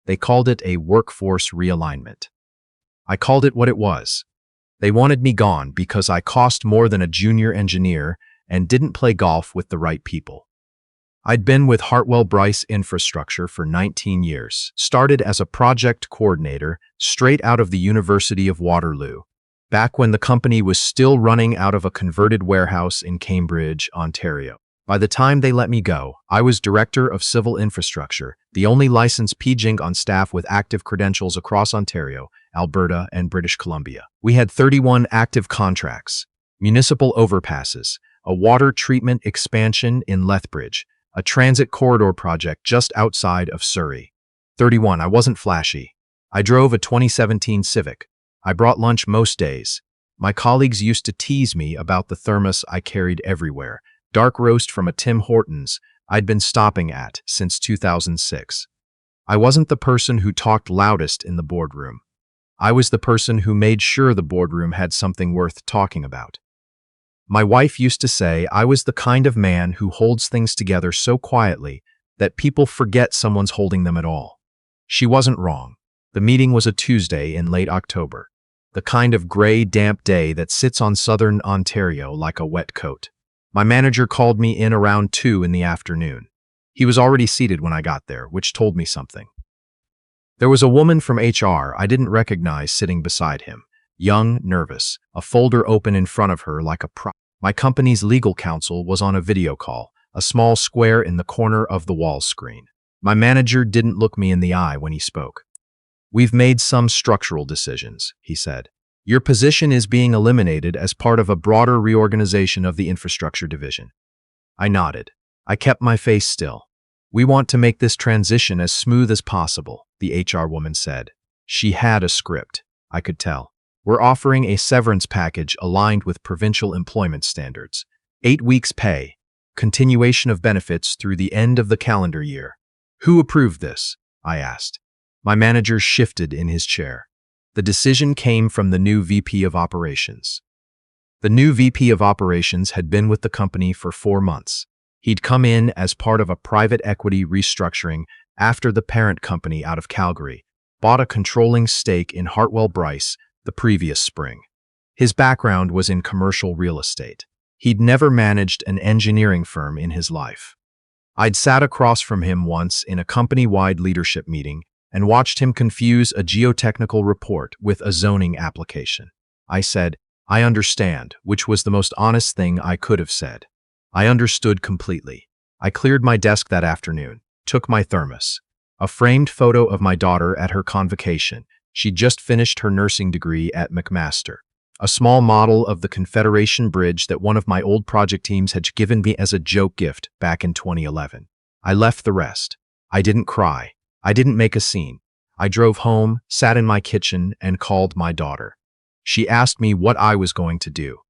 They called it a workforce realignment. I called it what it was. They wanted me gone because I cost more than a junior engineer and didn't play golf with the right people. I'd been with Hartwell Bryce Infrastructure for 19 years, started as a project coordinator straight out of the University of Waterloo, back when the company was still running out of a converted warehouse in Cambridge, Ontario. By the time they let me go, I was Director of Civil Infrastructure, the only licensed PGING on staff with active credentials across Ontario, Alberta, and British Columbia. We had 31 active contracts, municipal overpasses, a water treatment expansion in Lethbridge, a transit corridor project just outside of Surrey. 31. I wasn't flashy. I drove a 2017 Civic. I brought lunch most days. My colleagues used to tease me about the thermos I carried everywhere. Dark roast from a Tim Hortons I'd been stopping at since 2006. I wasn't the person who talked loudest in the boardroom. I was the person who made sure the boardroom had something worth talking about. My wife used to say I was the kind of man who holds things together so quietly that people forget someone's holding them at all. She wasn't wrong. The meeting was a Tuesday in late October, the kind of gray, damp day that sits on southern Ontario like a wet coat. My manager called me in around 2 in the afternoon. He was already seated when I got there, which told me something. There was a woman from HR I didn't recognize sitting beside him, young, nervous, a folder open in front of her like a prop. My company's legal counsel was on a video call, a small square in the corner of the wall screen. My manager didn't look me in the eye when he spoke. "We've made some structural decisions," he said. "Your position is being eliminated as part of a broader reorganization of the infrastructure division." I nodded. I kept my face still. "We want to make this transition as smooth as possible," the HR woman said. She had a script, I could tell. "We're offering a severance package aligned with provincial employment standards. 8 weeks pay, continuation of benefits through the end of the calendar year." "Who approved this?" I asked. My manager shifted in his chair. The decision came from the new VP of Operations. The new VP of Operations had been with the company for 4 months. He'd come in as part of a private equity restructuring after the parent company out of Calgary bought a controlling stake in Hartwell Bryce the previous spring. His background was in commercial real estate. He'd never managed an engineering firm in his life. I'd sat across from him once in a company-wide leadership meeting and watched him confuse a geotechnical report with a zoning application. I said, "I understand," which was the most honest thing I could have said. I understood completely. I cleared my desk that afternoon, took my thermos, a framed photo of my daughter at her convocation. She'd just finished her nursing degree at McMaster, a small model of the Confederation Bridge that one of my old project teams had given me as a joke gift back in 2011. I left the rest. I didn't cry. I didn't make a scene. I drove home, sat in my kitchen, and called my daughter. She asked me what I was going to do.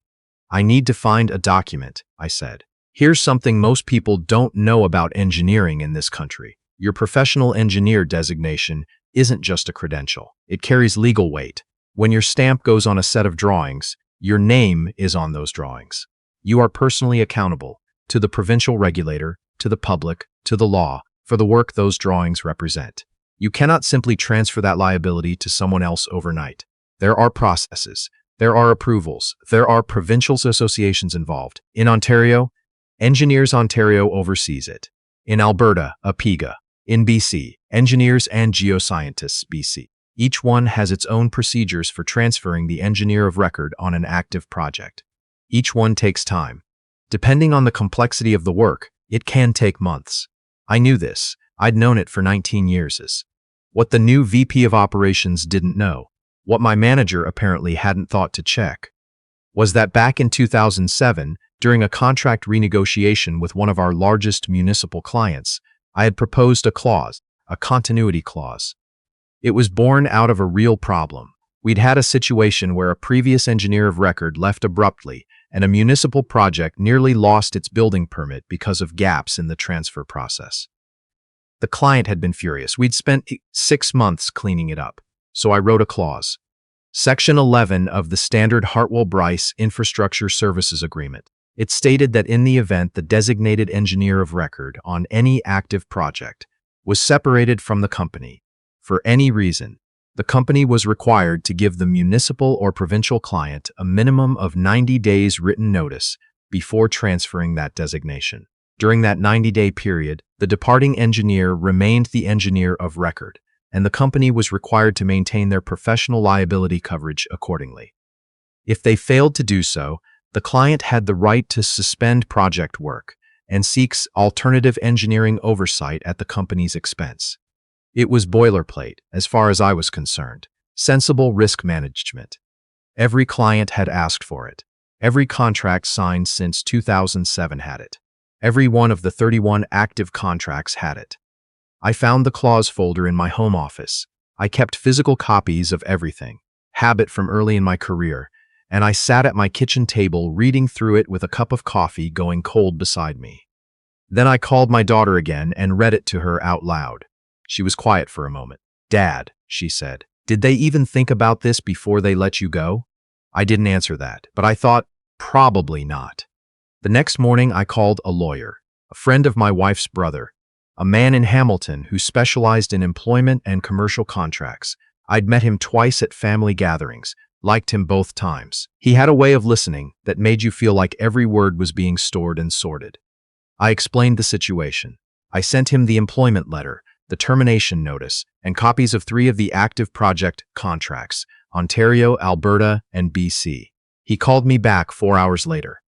"I need to find a document," I said. "Here's something most people don't know about engineering in this country. Your professional engineer designation isn't just a credential. It carries legal weight. When your stamp goes on a set of drawings, your name is on those drawings. You are personally accountable to the provincial regulator, to the public, to the law, for the work those drawings represent. You cannot simply transfer that liability to someone else overnight. There are processes, there are approvals, there are provincial associations involved. In Ontario, Engineers Ontario oversees it. In Alberta, APIGA. In BC, Engineers and Geoscientists BC. Each one has its own procedures for transferring the engineer of record on an active project. Each one takes time. Depending on the complexity of the work, it can take months. I knew this. I'd known it for 19 years. What the new VP of Operations didn't know, what my manager apparently hadn't thought to check, was that back in 2007, during a contract renegotiation with one of our largest municipal clients, I had proposed a clause, a continuity clause. It was born out of a real problem. We'd had a situation where a previous engineer of record left abruptly, and a municipal project nearly lost its building permit because of gaps in the transfer process. The client had been furious. We'd spent 6 months cleaning it up, so I wrote a clause. Section 11 of the standard Hartwell Bryce Infrastructure Services Agreement. It stated that in the event the designated engineer of record on any active project was separated from the company For any reason, the company was required to give the municipal or provincial client a minimum of 90 days written notice before transferring that designation. During that 90-day period, the departing engineer remained the engineer of record, and the company was required to maintain their professional liability coverage accordingly. If they failed to do so, the client had the right to suspend project work and seeks alternative engineering oversight at the company's expense. It was boilerplate, as far as I was concerned. Sensible risk management. Every client had asked for it. Every contract signed since 2007 had it. Every one of the 31 active contracts had it. I found the clause folder in my home office. I kept physical copies of everything, habit from early in my career, and I sat at my kitchen table reading through it with a cup of coffee going cold beside me. Then I called my daughter again and read it to her out loud. She was quiet for a moment. "Dad," she said, "did they even think about this before they let you go?" I didn't answer that, but I thought, probably not. The next morning I called a lawyer, a friend of my wife's brother, a man in Hamilton who specialized in employment and commercial contracts. I'd met him twice at family gatherings, liked him both times. He had a way of listening that made you feel like every word was being stored and sorted. I explained the situation. I sent him the employment letter, the termination notice, and copies of 3 of the active project contracts, Ontario, Alberta, and BC. He called me back 4 hours later.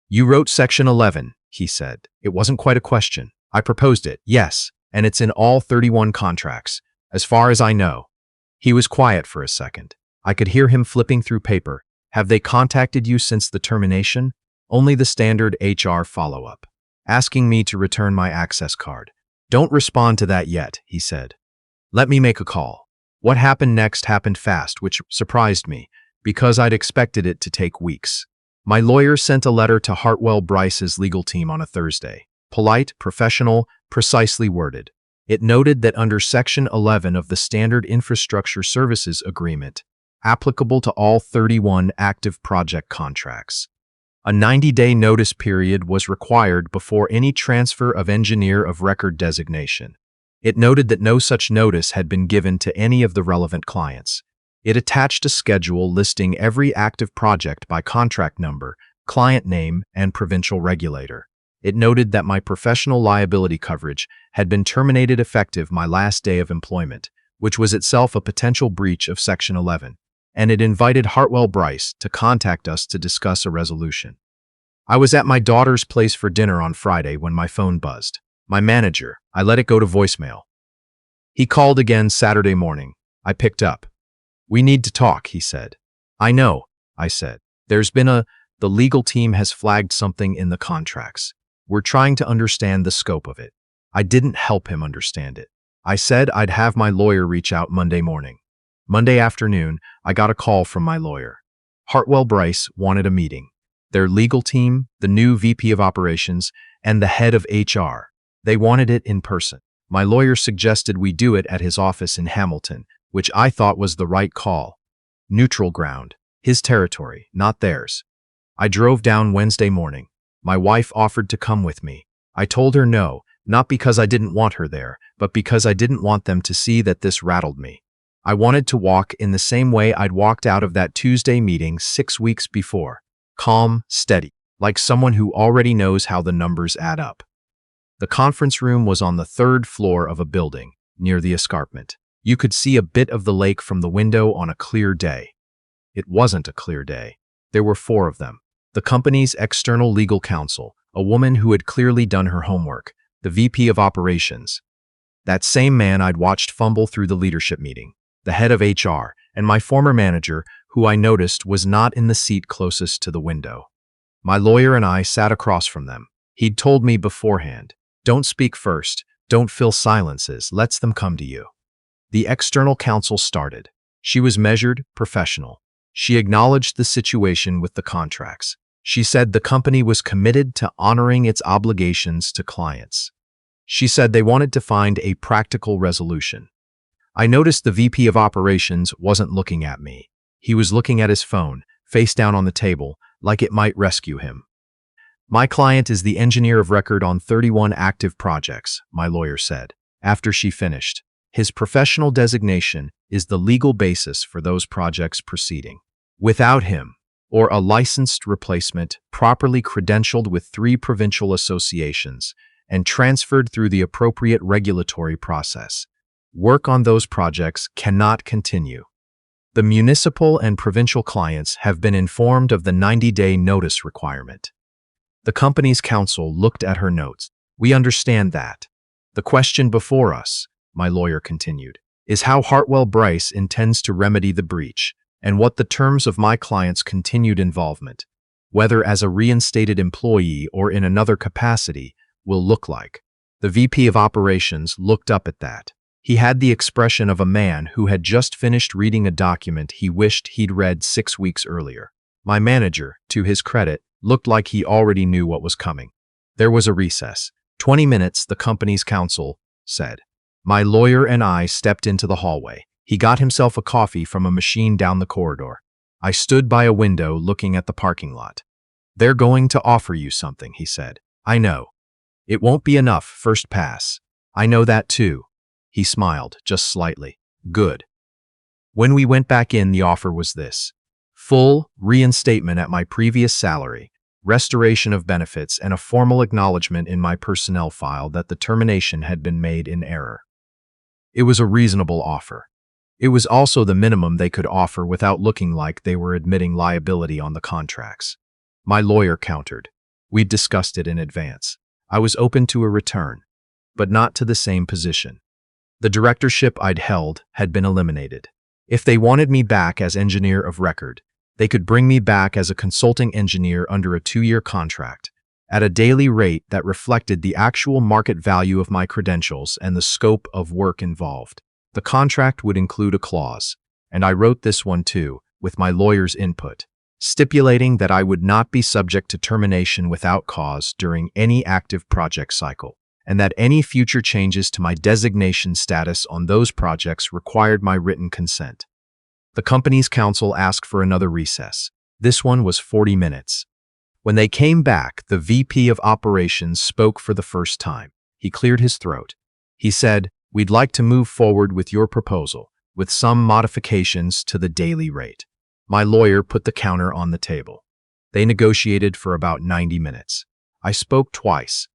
"You wrote Section 11, he said. "It wasn't quite a question. I proposed it, yes, and it's in all 31 contracts, as far as I know." He was quiet for a second. I could hear him flipping through paper. "Have they contacted you since the termination?" "Only the standard HR follow-up, asking me to return my access card." "Don't respond to that yet," he said. "Let me make a call." What happened next happened fast, which surprised me, because I'd expected it to take weeks. My lawyer sent a letter to Hartwell Bryce's legal team on a Thursday. Polite, professional, precisely worded. It noted that under Section 11 of the Standard Infrastructure Services Agreement, applicable to all 31 active project contracts, a 90-day notice period was required before any transfer of engineer of record designation. It noted that no such notice had been given to any of the relevant clients. It attached a schedule listing every active project by contract number, client name, and provincial regulator. It noted that my professional liability coverage had been terminated effective my last day of employment, which was itself a potential breach of Section 11, and it invited Hartwell Bryce to contact us to discuss a resolution. I was at my daughter's place for dinner on Friday when my phone buzzed. My manager. I let it go to voicemail. He called again Saturday morning. I picked up. "We need to talk," he said. "I know," I said. The legal team has flagged something in the contracts. We're trying to understand the scope of it." I didn't help him understand it. I said I'd have my lawyer reach out Monday morning. Monday afternoon, I got a call from my lawyer. Hartwell Bryce wanted a meeting. Their legal team, the new VP of Operations, and the head of HR. They wanted it in person. My lawyer suggested we do it at his office in Hamilton, which I thought was the right call. Neutral ground. His territory, not theirs. I drove down Wednesday morning. My wife offered to come with me. I told her no, not because I didn't want her there, but because I didn't want them to see that this rattled me. I wanted to walk in the same way I'd walked out of that Tuesday meeting 6 weeks before. Calm, steady, like someone who already knows how the numbers add up. The conference room was on the 3rd floor of a building, near the escarpment. You could see a bit of the lake from the window on a clear day. It wasn't a clear day. There were 4 of them. The company's external legal counsel, a woman who had clearly done her homework, the VP of Operations, that same man I'd watched fumble through the leadership meeting, the head of HR, and my former manager, who I noticed was not in the seat closest to the window. My lawyer and I sat across from them. He'd told me beforehand, "Don't speak first, don't fill silences, let them come to you." The external counsel started. She was measured, professional. She acknowledged the situation with the contracts. She said the company was committed to honoring its obligations to clients. She said they wanted to find a practical resolution. I noticed the VP of Operations wasn't looking at me. He was looking at his phone, face down on the table, like it might rescue him. "My client is the engineer of record on 31 active projects," my lawyer said, after she finished. His professional designation is the legal basis for those projects proceeding. Without him, or a licensed replacement properly credentialed with 3 provincial associations and transferred through the appropriate regulatory process, work on those projects cannot continue. The municipal and provincial clients have been informed of the 90-day notice requirement. The company's counsel looked at her notes. We understand that. The question before us, my lawyer continued, is how Hartwell Bryce intends to remedy the breach and what the terms of my client's continued involvement, whether as a reinstated employee or in another capacity, will look like. The VP of Operations looked up at that. He had the expression of a man who had just finished reading a document he wished he'd read 6 weeks earlier. My manager, to his credit, looked like he already knew what was coming. There was a recess. 20 minutes, the company's counsel said. My lawyer and I stepped into the hallway. He got himself a coffee from a machine down the corridor. I stood by a window looking at the parking lot. They're going to offer you something, he said. I know. It won't be enough first pass. I know that too. He smiled, just slightly. Good. When we went back in, the offer was this: full reinstatement at my previous salary, restoration of benefits, and a formal acknowledgement in my personnel file that the termination had been made in error. It was a reasonable offer. It was also the minimum they could offer without looking like they were admitting liability on the contracts. My lawyer countered. We'd discussed it in advance. I was open to a return, but not to the same position. The directorship I'd held had been eliminated. If they wanted me back as engineer of record, they could bring me back as a consulting engineer under a 2-year contract, at a daily rate that reflected the actual market value of my credentials and the scope of work involved. The contract would include a clause, and I wrote this one too, with my lawyer's input, stipulating that I would not be subject to termination without cause during any active project cycle, and that any future changes to my designation status on those projects required my written consent. The company's counsel asked for another recess. This one was 40 minutes. When they came back, the VP of Operations spoke for the first time. He cleared his throat. He said, "We'd like to move forward with your proposal, with some modifications to the daily rate." My lawyer put the counter on the table. They negotiated for about 90 minutes. I spoke twice.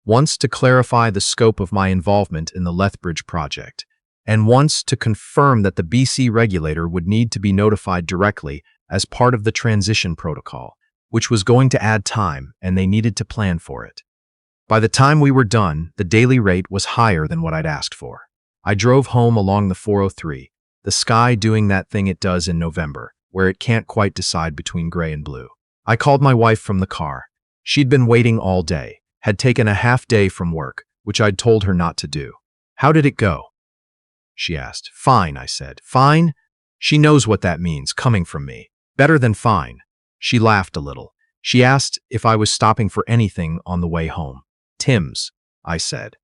Once to clarify the scope of my involvement in the Lethbridge project, and once to confirm that the BC regulator would need to be notified directly as part of the transition protocol, which was going to add time and they needed to plan for it. By the time we were done, the daily rate was higher than what I'd asked for. I drove home along the 403, the sky doing that thing it does in November, where it can't quite decide between gray and blue. I called my wife from the car. She'd been waiting all day, had taken a half day from work, which I'd told her not to do. "How did it go?" she asked. "Fine," I said. "Fine?" She knows what that means, coming from me. Better than fine. She laughed a little. She asked if I was stopping for anything on the way home. "Tim's," I said.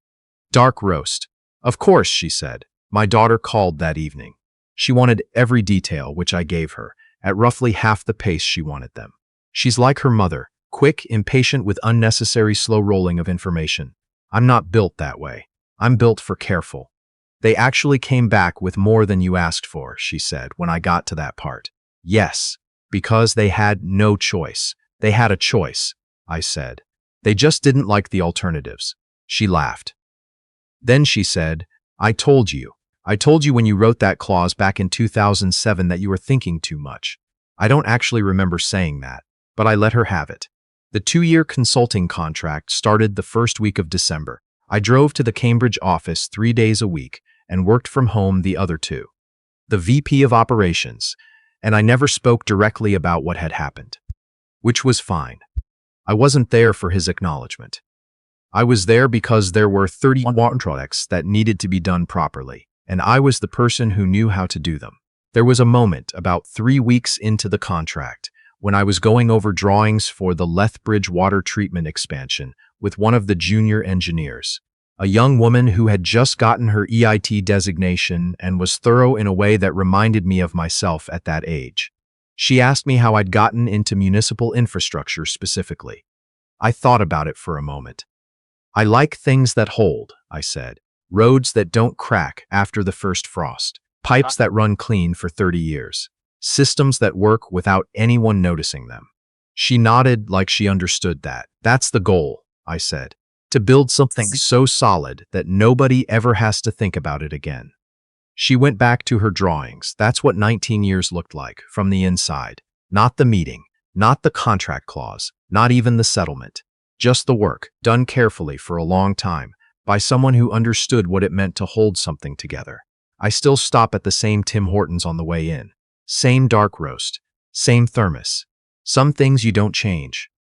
"Dark roast." "Of course," she said. "My daughter called that evening." She wanted every detail, which I gave her, at roughly half the pace she wanted them. She's like her mother, quick, impatient with unnecessary slow rolling of information. I'm not built that way. I'm built for careful. "They actually came back with more than you asked for," she said when I got to that part. "Yes, because they had no choice." "They had a choice," I said. "They just didn't like the alternatives." She laughed. Then she said, I told you when you wrote that clause back in 2007 that you were thinking too much." I don't actually remember saying that, but I let her have it. The 2-year consulting contract started the first week of December. I drove to the Cambridge office 3 days a week and worked from home the other 2. The VP of Operations, and I never spoke directly about what had happened, which was fine. I wasn't there for his acknowledgement. I was there because there were 31 projects that needed to be done properly, and I was the person who knew how to do them. There was a moment about 3 weeks into the contract when I was going over drawings for the Lethbridge water treatment expansion with one of the junior engineers, a young woman who had just gotten her EIT designation and was thorough in a way that reminded me of myself at that age. She asked me how I'd gotten into municipal infrastructure specifically. I thought about it for a moment. "I like things that hold," I said. Roads that don't crack after the first frost. Pipes that run clean for 30 years. Systems that work without anyone noticing them. She nodded like she understood that. That's the goal, I said. To build something so solid that nobody ever has to think about it again. She went back to her drawings. That's what 19 years looked like, from the inside. Not the meeting, not the contract clause, not even the settlement. Just the work, done carefully for a long time, by someone who understood what it meant to hold something together. I still stop at the same Tim Hortons on the way in. Same dark roast. Same thermos. Some things you don't change.